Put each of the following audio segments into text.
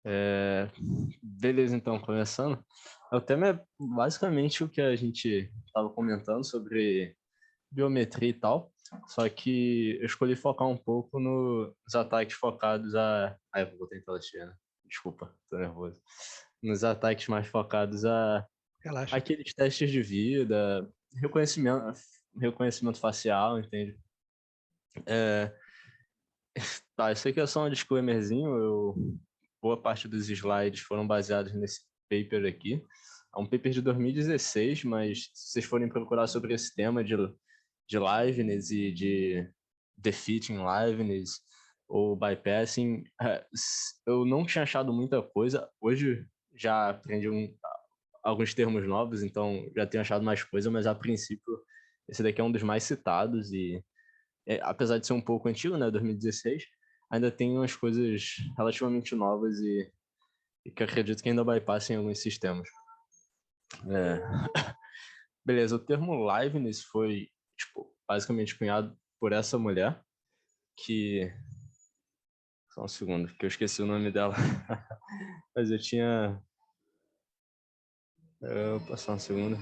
É, beleza, então, começando. O tema é basicamente o que a gente estava comentando sobre biometria e tal, só que eu escolhi focar um pouco nos ataques focados a... Ah, eu vou tentar cheia, né? Desculpa, tô nervoso. Nos ataques mais focados a Relaxa. aqueles testes de vida, reconhecimento facial, entende? É, tá, isso aqui é só um disclaimerzinho, boa parte dos slides foram baseados nesse paper aqui. É um paper de 2016, mas se vocês forem procurar sobre esse tema de liveness e de defeating liveness ou bypassing, eu não tinha achado muita coisa. Hoje já aprendi alguns termos novos, então já tenho achado mais coisa, mas a princípio esse daqui é um dos mais citados e apesar de ser um pouco antigo, né, 2016, ainda tem umas coisas relativamente novas e que eu acredito que ainda bypassem alguns sistemas. É. Beleza, o termo liveness foi, tipo, basicamente cunhado por essa mulher, que... Só um segundo, que eu esqueci o nome dela. Mas eu tinha... Vou passar um segundo.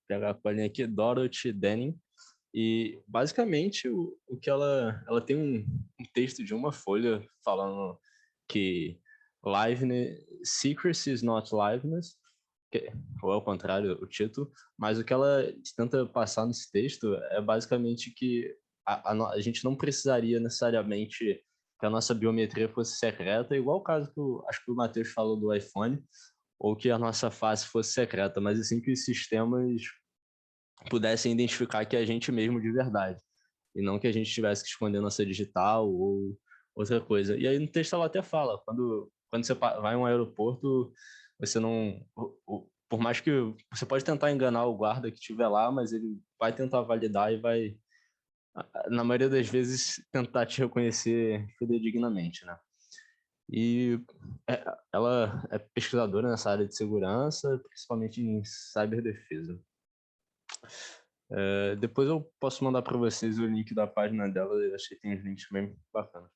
Pegar a palhinha aqui, Dorothy Denning. E basicamente o que ela tem um texto de uma folha falando que liveness, secrecy is not liveness, ou é o contrário o título, mas o que ela tenta passar nesse texto é basicamente que a gente não precisaria necessariamente que a nossa biometria fosse secreta, igual o caso que acho que o Matheus falou do iPhone, ou que a nossa face fosse secreta, mas assim que os sistemas pudessem identificar que é a gente mesmo de verdade, e não que a gente tivesse que esconder nossa digital ou outra coisa. E aí no texto ela até fala, quando você vai a um aeroporto, você não... Por mais que você pode tentar enganar o guarda que estiver lá, mas ele vai tentar validar e vai, na maioria das vezes, tentar te reconhecer fidedignamente, né? E ela é pesquisadora nessa área de segurança, principalmente em cyberdefesa. Depois eu posso mandar para vocês o link da página dela, eu achei que tem uns links bem bacanas.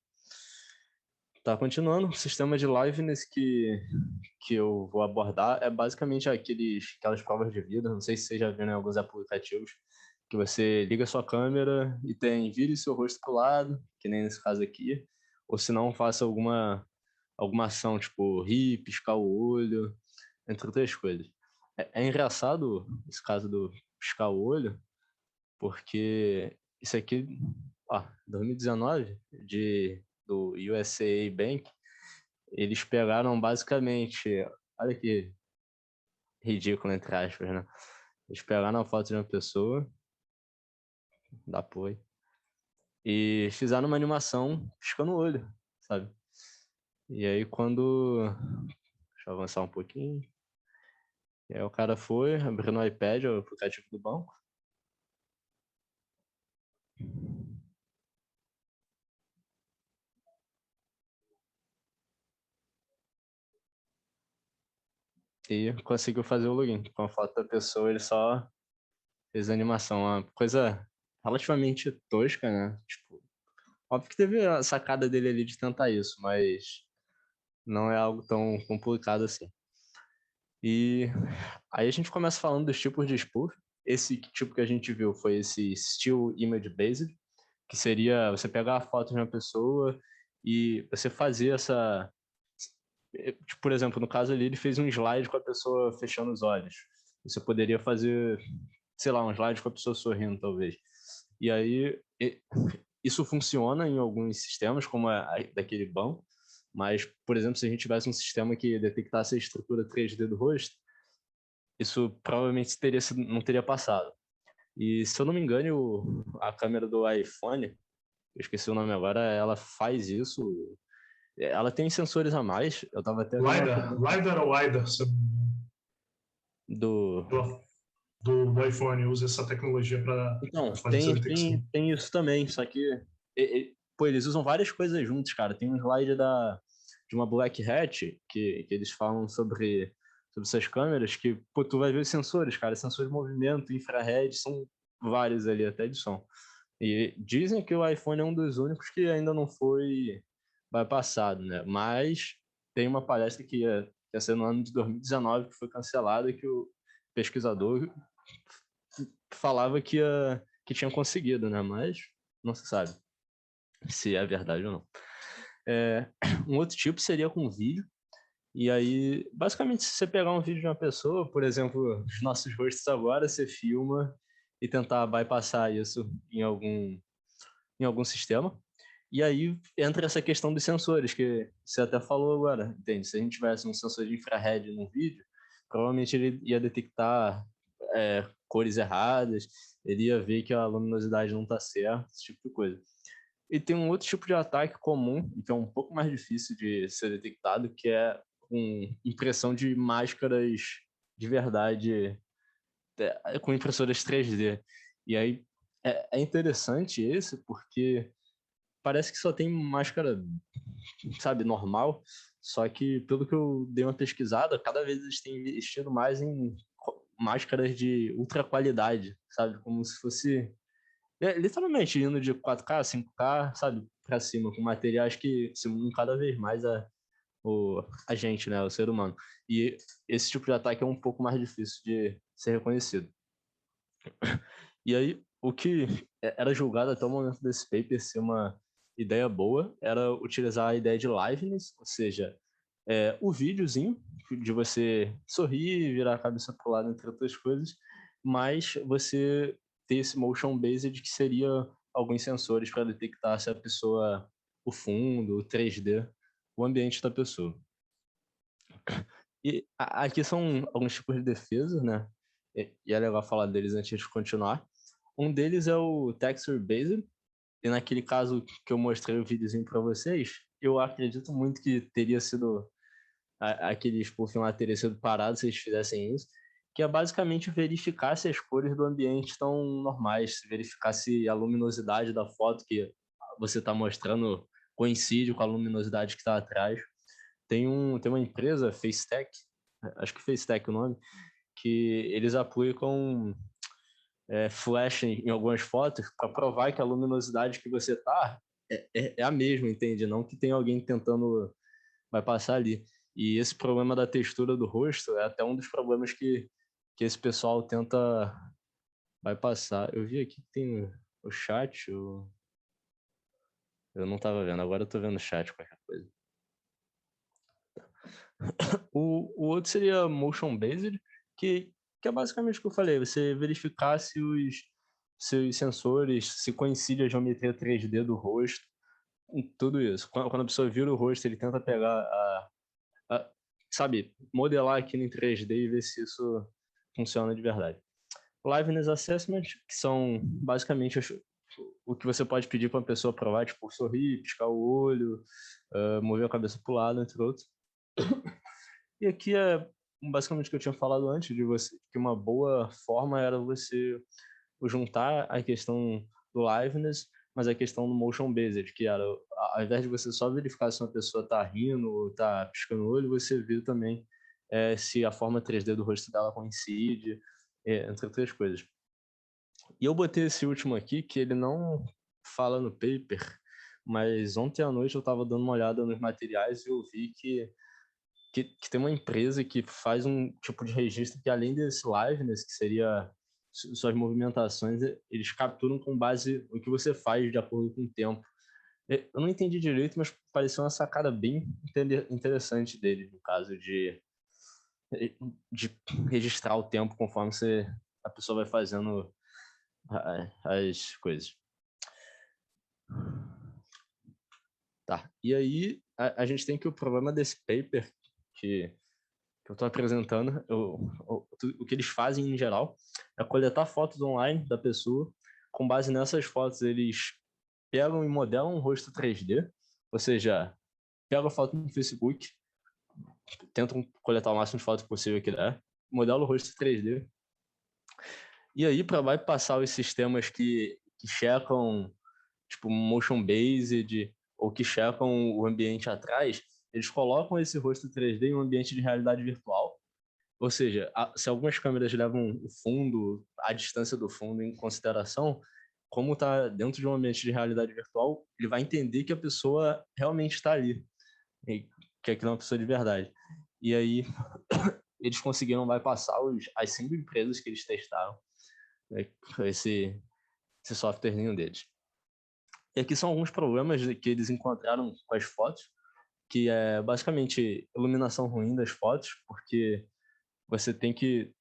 Tá, continuando, o sistema de liveness que eu vou abordar é basicamente aquelas provas de vida, não sei se vocês já viram em alguns aplicativos, que você liga a sua câmera e vire seu rosto para o lado, que nem nesse caso aqui, ou se não, faça alguma ação, tipo rir, piscar o olho, entre outras coisas. É engraçado esse caso do piscar o olho, porque isso aqui, 2019, do USA Bank, eles pegaram basicamente, olha que ridículo, entre aspas, né? Eles pegaram a foto de uma pessoa, da apoio, e fizeram uma animação piscando o olho, sabe? E aí deixa eu avançar um pouquinho. E aí o cara foi, abriu no iPad, o aplicativo do banco, e conseguiu fazer o login. Com a foto da pessoa, ele só fez a animação. Uma coisa relativamente tosca, né? Tipo, óbvio que teve a sacada dele ali de tentar isso, mas não é algo tão complicado assim. E aí a gente começa falando dos tipos de spoof. Esse tipo que a gente viu foi esse Still Image Based, que seria você pegar a foto de uma pessoa e você fazer essa... Tipo, por exemplo, no caso ali, ele fez um slide com a pessoa fechando os olhos. Você poderia fazer, sei lá, um slide com a pessoa sorrindo, talvez. E aí, isso funciona em alguns sistemas, como daquele banco, mas, por exemplo, se a gente tivesse um sistema que detectasse a estrutura 3D do rosto, isso provavelmente não teria passado. E, se eu não me engano, a câmera do iPhone, eu esqueci o nome agora, ela faz isso. Ela tem sensores a mais, eu estava até vendo uma LiDAR, coisa LiDAR ou LiDAR, do... do iPhone usa essa tecnologia para Então, fazer essa detecção. tem isso também, só que pô, eles usam várias coisas juntos, cara. Tem um slide de uma Black Hat que eles falam sobre essas câmeras que, tu vai ver os sensores, cara. Sensores de movimento, infrared, são vários ali, até de som. E dizem que o iPhone é um dos únicos que ainda não foi bypassado, né? Mas tem uma palestra que ia ser no ano de 2019 que foi cancelada, que o pesquisador falava que tinha conseguido, né? Mas não se sabe se é verdade ou não. Um outro tipo seria com vídeo. E aí, basicamente, se você pegar um vídeo de uma pessoa, por exemplo, os nossos rostos agora, você filma e tentar bypassar isso em algum sistema. E aí entra essa questão dos sensores, que você até falou agora, entende? Se a gente tivesse um sensor de infrared no vídeo, provavelmente ele ia detectar cores erradas, ele ia ver que a luminosidade não está certa, esse tipo de coisa. E tem um outro tipo de ataque comum, que é um pouco mais difícil de ser detectado, que é com impressão de máscaras de verdade, com impressoras 3D. E aí é interessante esse, porque parece que só tem máscara, sabe, normal, só que pelo que eu dei uma pesquisada, cada vez eles têm investido mais em máscaras de ultra qualidade, sabe, como se fosse literalmente indo de 4K, 5K, sabe, para cima, com materiais que simulam cada vez mais a gente, né, o ser humano. E esse tipo de ataque é um pouco mais difícil de ser reconhecido. E aí, o que era julgado até o momento desse paper ser uma ideia boa era utilizar a ideia de liveness, ou seja, o videozinho de você sorrir, virar a cabeça para o lado, entre outras coisas, mas você ter esse motion based que seria alguns sensores para detectar se a pessoa, o fundo, o 3D, o ambiente da pessoa. E aqui são alguns tipos de defesa, né? E é legal falar deles antes de continuar. Um deles é o Texture Based, e naquele caso que eu mostrei o videozinho para vocês, eu acredito muito que teria sido aquele spoofing lá teria sido parado se eles fizessem isso, que é basicamente verificar se as cores do ambiente estão normais, verificar se a luminosidade da foto que você está mostrando coincide com a luminosidade que está atrás. Tem uma empresa, FaceTech, acho que FaceTech é o nome, que eles aplicam flash em algumas fotos para provar que a luminosidade que você tá é a mesma, entende? Não que tem alguém tentando vai passar ali. E esse problema da textura do rosto é até um dos problemas que esse pessoal tenta vai passar. Eu vi aqui que tem o chat, eu não estava vendo, agora eu tô vendo o chat, qualquer coisa. O outro seria motion based, que é basicamente o que eu falei, você verificar se os seus sensores, se coincide a geometria 3D do rosto, tudo isso. Quando a pessoa vira o rosto, ele tenta pegar sabe, modelar aquilo em 3D e ver se isso funciona de verdade. Liveness Assessment, que são basicamente o que você pode pedir para uma pessoa provar, tipo sorrir, piscar o olho, mover a cabeça para o lado, entre outros. E aqui é basicamente o que eu tinha falado antes, de você, que uma boa forma era você juntar a questão do liveness, mas a questão do motion based, que era, ao invés de você só verificar se uma pessoa está rindo ou está piscando o olho, você vê também se a forma 3D do rosto dela coincide, entre outras coisas. E eu botei esse último aqui, que ele não fala no paper, mas ontem à noite eu estava dando uma olhada nos materiais e eu vi que tem uma empresa que faz um tipo de registro que, além desse liveness, que seria suas movimentações, eles capturam com base no que você faz de acordo com o tempo. Eu não entendi direito, mas pareceu uma sacada bem interessante dele, no caso de registrar o tempo conforme a pessoa vai fazendo as coisas. Tá. E aí, a gente tem que o problema desse paper que eu estou apresentando, o que eles fazem em geral é coletar fotos online da pessoa. Com base nessas fotos, eles pegam e modelam um rosto 3D, ou seja, pegam a foto no Facebook, tentam coletar o máximo de fotos possível que der, modelam o rosto 3D. E aí, para bypassar os sistemas que checam, tipo, motion based, ou que checam o ambiente atrás, eles colocam esse rosto 3D em um ambiente de realidade virtual. Ou seja, se algumas câmeras levam o fundo, a distância do fundo em consideração, como está dentro de um ambiente de realidade virtual, ele vai entender que a pessoa realmente está ali, que aquilo é uma pessoa de verdade. E aí eles conseguiram bypassar as 5 empresas que eles testaram, né, com esse softwarezinho deles. E aqui são alguns problemas que eles encontraram com as fotos, que é basicamente iluminação ruim das fotos, porque você tem que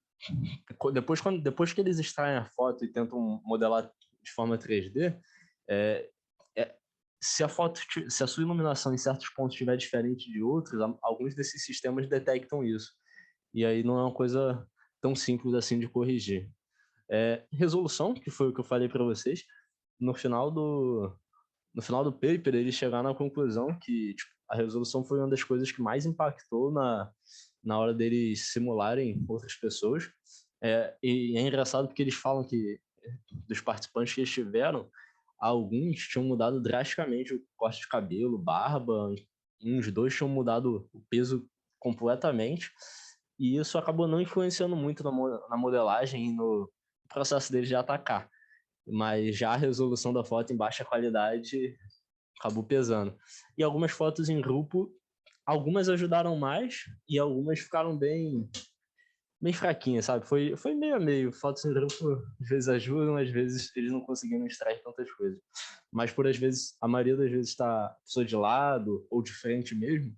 depois que eles extraem a foto e tentam modelar de forma 3D, é, é, se a sua iluminação em certos pontos estiver diferente de outros, alguns desses sistemas detectam isso. E aí não é uma coisa tão simples assim de corrigir. Resolução, que foi o que eu falei para vocês, no final do paper, eles chegaram à conclusão que tipo, a resolução foi uma das coisas que mais impactou na hora deles simularem outras pessoas. E é engraçado porque eles falam que dos participantes que eles tiveram, alguns tinham mudado drasticamente o corte de cabelo, barba, uns 2 tinham mudado o peso completamente, e isso acabou não influenciando muito na modelagem e no processo deles de atacar. Mas já a resolução da foto em baixa qualidade acabou pesando. E algumas fotos em grupo, algumas ajudaram mais e algumas ficaram bem fraquinhas, sabe? Foi meio a meio. Fotos em grupo às vezes ajudam, às vezes eles não conseguiram extrair tantas coisas. Mas por às vezes, a maioria das vezes está a pessoa de lado ou de frente mesmo,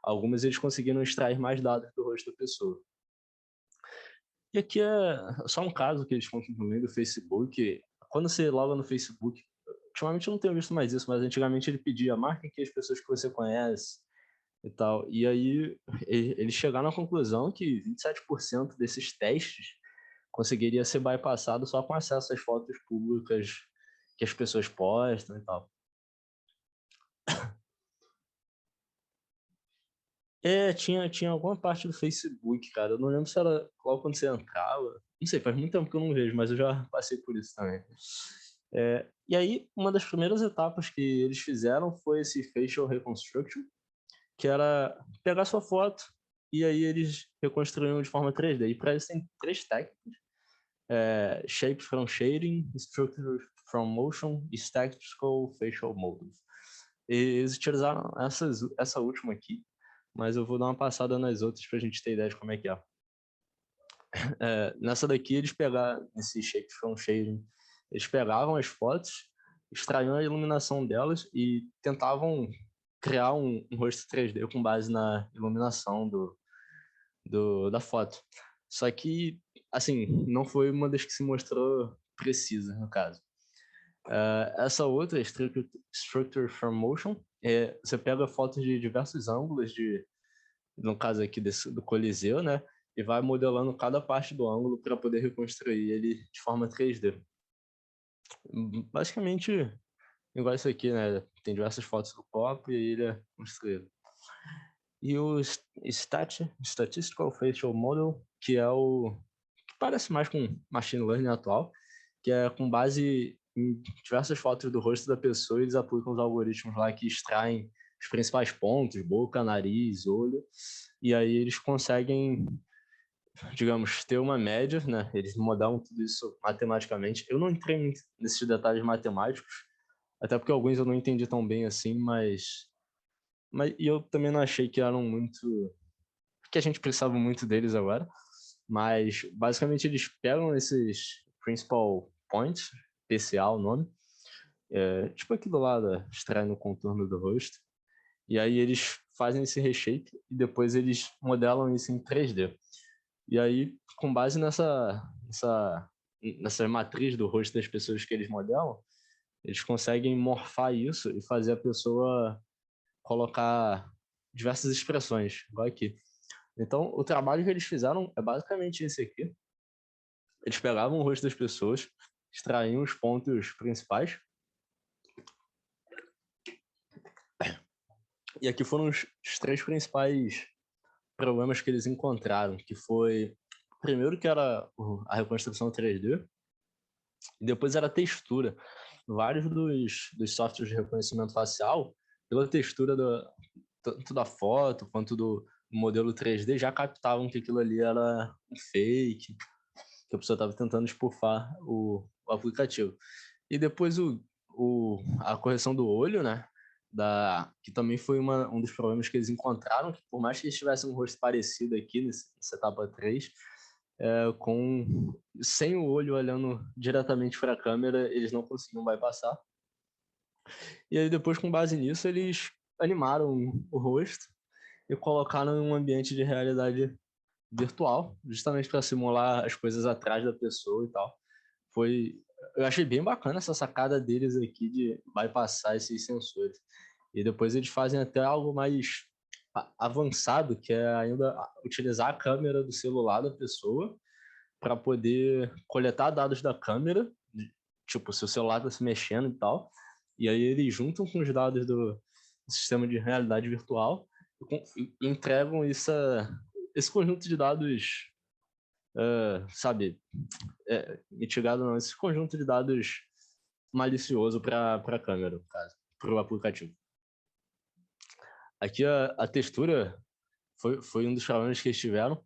algumas eles conseguiram extrair mais dados do rosto da pessoa. E aqui é só um caso que eles contam comigo do Facebook. Quando você loga no Facebook, ultimamente eu não tenho visto mais isso, mas antigamente ele pedia marca aqui as pessoas que você conhece e tal. E aí eles chegaram à conclusão que 27% desses testes conseguiria ser bypassado só com acesso às fotos públicas que as pessoas postam e tal. Tinha alguma parte do Facebook, cara. Eu não lembro se era logo quando você entrava. Não sei, faz muito tempo que eu não vejo, mas eu já passei por isso também. E aí, uma das primeiras etapas que eles fizeram foi esse Facial Reconstruction, que era pegar sua foto e aí eles reconstruíam de forma 3D. E para isso tem 3 técnicas: Shape from Shading, Structure from Motion e Statistical Facial Models. E eles utilizaram essa última aqui, mas eu vou dar uma passada nas outras para a gente ter ideia de como é que é. Nessa daqui, eles pegaram, nesse Shape from Shading, eles pegavam as fotos, extraíam a iluminação delas e tentavam criar um rosto 3D com base na iluminação da foto. Só que, assim, não foi uma das que se mostrou precisa, no caso. Essa outra, Structure from Motion, você pega fotos de diversos ângulos, no caso aqui do Coliseu, né? E vai modelando cada parte do ângulo para poder reconstruir ele de forma 3D. Basicamente, igual isso aqui, né? Tem diversas fotos do copo e ele é construído. E o Statistical Facial Model, que é o que parece mais com Machine Learning atual, que é com base em diversas fotos do rosto da pessoa, eles aplicam os algoritmos lá que extraem os principais pontos, boca, nariz, olho, e aí eles conseguem, digamos, ter uma média, né? Eles modelam tudo isso matematicamente. Eu não entrei muito nesses detalhes matemáticos, até porque alguns eu não entendi tão bem assim, e eu também não achei que eram muito, que a gente precisava muito deles agora, mas basicamente eles pegam esses principal points, PCA o nome, tipo aqui do lado, extrai no contorno do rosto, e aí eles fazem esse reshape e depois eles modelam isso em 3D. E aí, com base nessa matriz do rosto das pessoas que eles modelam, eles conseguem morfar isso e fazer a pessoa colocar diversas expressões, igual aqui. Então, o trabalho que eles fizeram é basicamente esse aqui. Eles pegavam o rosto das pessoas, extraíam os pontos principais. E aqui foram os 3 principais problemas que eles encontraram, que foi, primeiro, que era a reconstrução 3D, e depois era a textura. Vários dos softwares de reconhecimento facial, pela textura tanto da foto quanto do modelo 3D, já captavam que aquilo ali era um fake, que a pessoa estava tentando espufar o aplicativo. E depois a correção do olho, né? Que também foi um dos problemas que eles encontraram, que por mais que eles tivessem um rosto parecido aqui nessa etapa 3, sem o olho olhando diretamente para a câmera, eles não conseguiam bypassar. E aí depois, com base nisso, eles animaram o rosto e colocaram em um ambiente de realidade virtual, justamente para simular as coisas atrás da pessoa e tal. Eu achei bem bacana essa sacada deles aqui de bypassar esses sensores. E depois eles fazem até algo mais avançado, que é ainda utilizar a câmera do celular da pessoa para poder coletar dados da câmera, tipo, se o celular está se mexendo e tal, e aí eles juntam com os dados do sistema de realidade virtual e entregam esse conjunto de dados, sabe, mitigado não, esse conjunto de dados malicioso para a câmera, no caso, para o aplicativo. Aqui a textura foi um dos problemas que eles tiveram,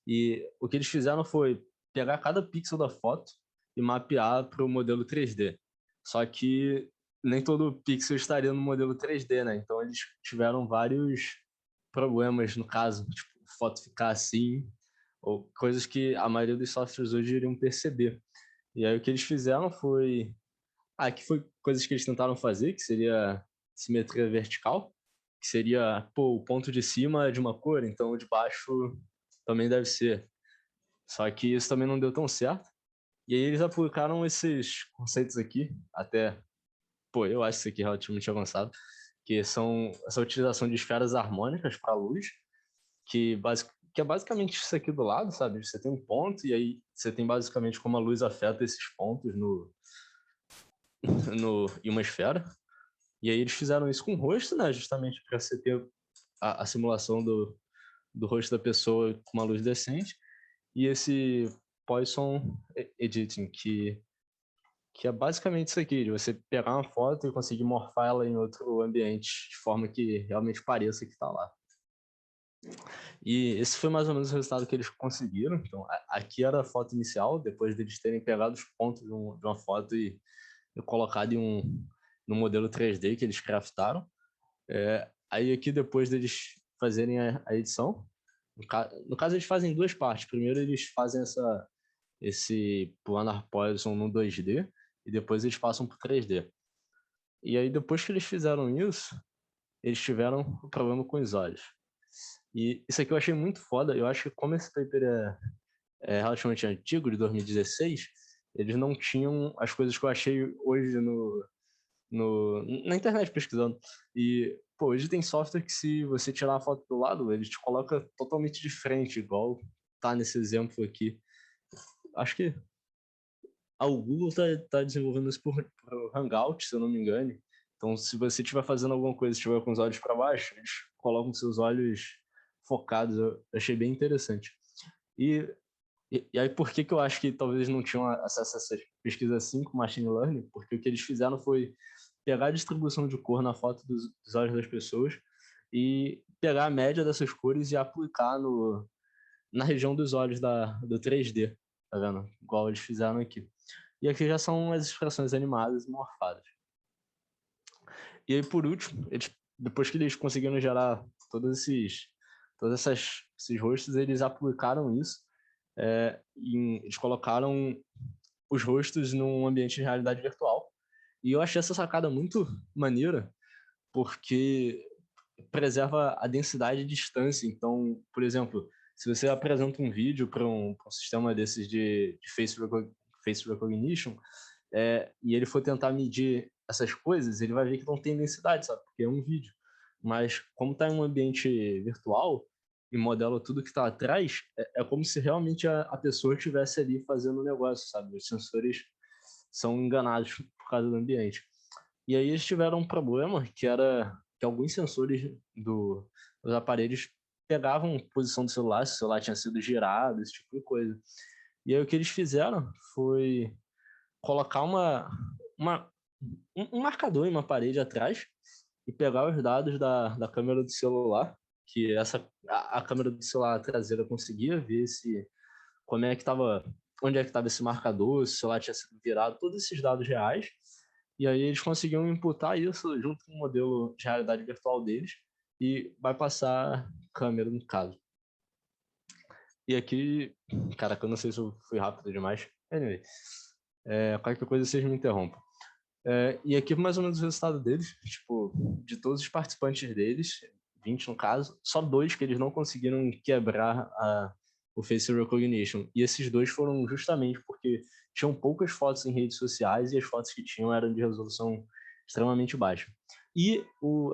e o que eles fizeram foi pegar cada pixel da foto e mapear para o modelo 3D. Só que nem todo pixel estaria no modelo 3D, né? Então eles tiveram vários problemas, no caso, tipo, foto ficar assim, ou coisas que a maioria dos softwares hoje iriam perceber. E aí o que eles fizeram foi... que foi coisas que eles tentaram fazer, que seria simetria vertical, que seria, o ponto de cima é de uma cor, então o de baixo também deve ser. Só que isso também não deu tão certo. E aí eles aplicaram esses conceitos aqui, até, eu acho isso aqui relativamente avançado, que são essa utilização de esferas harmônicas para a luz, que é basicamente isso aqui do lado, sabe? Você tem um ponto e aí você tem basicamente como a luz afeta esses pontos em uma esfera. E aí eles fizeram isso com o rosto, né? Justamente para você ter a simulação do rosto da pessoa com uma luz decente. E esse Poisson Editing, que é basicamente isso aqui, de você pegar uma foto e conseguir morfar ela em outro ambiente, de forma que realmente pareça que está lá. E esse foi mais ou menos o resultado que eles conseguiram. Então, aqui era a foto inicial, depois deles terem pegado os pontos de uma foto e colocado no modelo 3D que eles craftaram. Aí aqui, depois deles fazerem a edição, no caso eles fazem duas partes. Primeiro eles fazem esse planar Poisson no 2D e depois eles passam para o 3D. E aí depois que eles fizeram isso, eles tiveram o problema com os olhos. E isso aqui eu achei muito foda. Eu acho que como esse paper é relativamente antigo, de 2016, eles não tinham as coisas que eu achei hoje na internet pesquisando. E, hoje tem software que se você tirar a foto do lado, ele te coloca totalmente de frente, igual tá nesse exemplo aqui. Acho que o Google tá desenvolvendo isso por Hangout, se eu não me engano. Então, se você estiver fazendo alguma coisa e estiver com os olhos para baixo, eles colocam seus olhos focados. Eu achei bem interessante. E aí, por que eu acho que talvez não tinham acesso a essas pesquisas assim com Machine Learning? Porque o que eles fizeram foi pegar a distribuição de cor na foto dos olhos das pessoas e pegar a média dessas cores e aplicar na região dos olhos do 3D, tá vendo? Igual eles fizeram aqui. E aqui já são as expressões animadas e morfadas. E aí, por último, depois que eles conseguiram gerar todos esses rostos, eles aplicaram isso. Eles colocaram os rostos num ambiente de realidade virtual. E eu achei essa sacada muito maneira, porque preserva a densidade e distância. Então, por exemplo, se você apresenta um vídeo para um sistema desses de face recognition, e ele for tentar medir essas coisas, ele vai ver que não tem densidade, sabe? Porque é um vídeo. Mas como está em um ambiente virtual e modela tudo que está atrás, é como se realmente a pessoa estivesse ali fazendo o negócio, sabe? Os sensores são enganados por causa do ambiente. E aí eles tiveram um problema, que era que alguns sensores dos aparelhos pegavam a posição do celular, se o celular tinha sido girado, esse tipo de coisa. E aí o que eles fizeram foi colocar um marcador em uma parede atrás e pegar os dados da câmera do celular, que a câmera do celular traseira conseguia ver como é que estava, onde é que estava esse marcador, se o celular tinha sido virado, todos esses dados reais, E aí eles conseguiam imputar isso junto com o modelo de realidade virtual deles e vai passar câmera no caso. E aqui, cara, que eu não sei se eu fui rápido demais. Anyway, qualquer coisa vocês me interrompam. E aqui mais ou menos o resultado deles, tipo, de todos os participantes deles, 20 no caso, só 2 que eles não conseguiram quebrar o Face Recognition. E esses 2 foram justamente porque tinham poucas fotos em redes sociais e as fotos que tinham eram de resolução extremamente baixa. E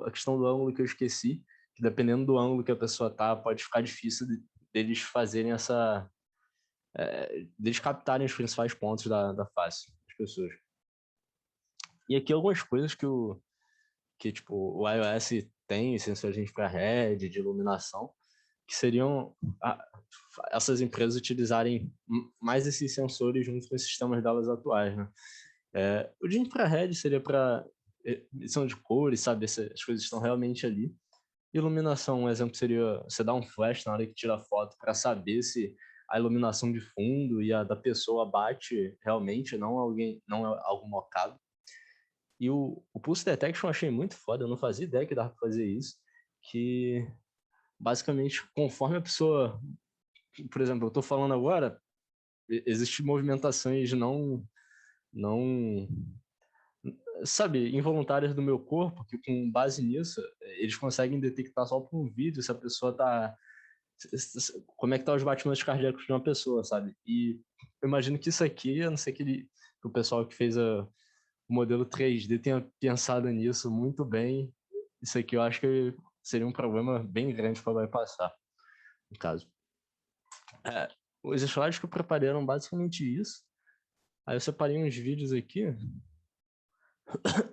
a questão do ângulo que eu esqueci, que dependendo do ângulo que a pessoa tá, pode ficar difícil deles fazerem deles captarem os principais pontos da face das pessoas. E aqui algumas coisas que tipo, o iOS tem, sensores de infrared, de iluminação, que seriam essas empresas utilizarem mais esses sensores junto com os sistemas delas atuais, né? O de infrared seria para edição de cores, saber se as coisas estão realmente ali. Iluminação, um exemplo seria você dar um flash na hora que tira a foto para saber se a iluminação de fundo e a da pessoa bate realmente, não é algo mocado. E o Pulse Detection eu achei muito foda, eu não fazia ideia que dava pra fazer isso, que basicamente conforme a pessoa, por exemplo, eu tô falando agora, existem movimentações não, sabe, involuntárias do meu corpo, que com base nisso, eles conseguem detectar só por um vídeo se a pessoa tá, como é que tá os batimentos cardíacos de uma pessoa, sabe? E eu imagino que isso aqui, a não ser que o pessoal que fez o modelo 3D tenha pensado nisso muito bem. Isso aqui eu acho que seria um problema bem grande para bypassar, no caso. Os slides que eu preparei eram basicamente isso. Aí eu separei uns vídeos aqui.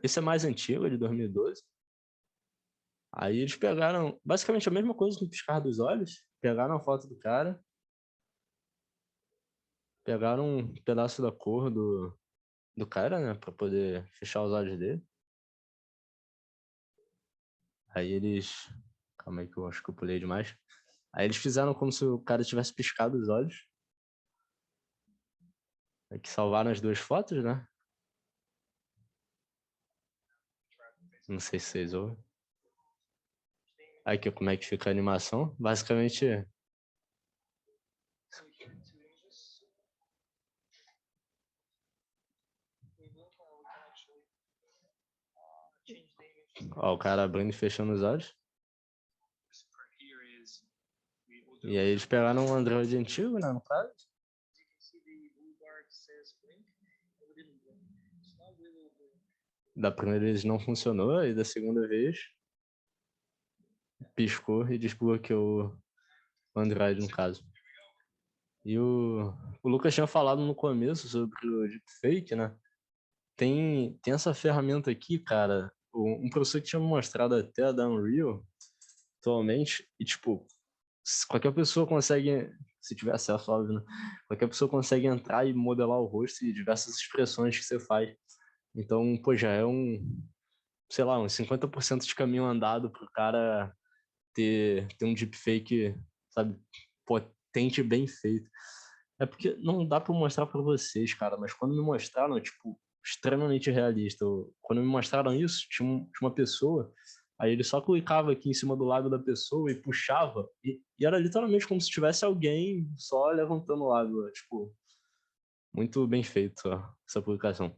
Esse é mais antigo, é de 2012. Aí eles pegaram basicamente a mesma coisa que o piscar dos olhos. Pegaram a foto do cara. Pegaram um pedaço da cor do cara, né? Pra poder fechar os olhos dele. Aí eles... Calma aí que eu acho que eu pulei demais. Aí eles fizeram como se o cara tivesse piscado os olhos. Aí que salvaram as 2 fotos, né? Não sei se vocês ouvem. Aqui como é que fica a animação. Basicamente... Ó, o cara abrindo e fechando os olhos. E aí eles pegaram um Android antigo, né, no caso. Da primeira vez não funcionou, e da segunda vez piscou e desbloqueou o Android, no caso. E o Lucas tinha falado no começo sobre o deepfake, né? Tem essa ferramenta aqui, cara. Um professor que tinha me mostrado até da Unreal, atualmente, e tipo, qualquer pessoa consegue, se tiver acesso, óbvio, né? Qualquer pessoa consegue entrar e modelar o rosto e diversas expressões que você faz. Então, pô, já é sei lá, uns 50% de caminho andado pro cara ter um deepfake, sabe, potente e bem feito. É porque não dá pra mostrar pra vocês, cara, mas quando me mostraram, tipo, extremamente realista. Quando me mostraram isso, tinha uma pessoa, aí ele só clicava aqui em cima do lábio da pessoa e puxava, e era literalmente como se tivesse alguém só levantando o lábio, tipo, muito bem feito ó, essa publicação.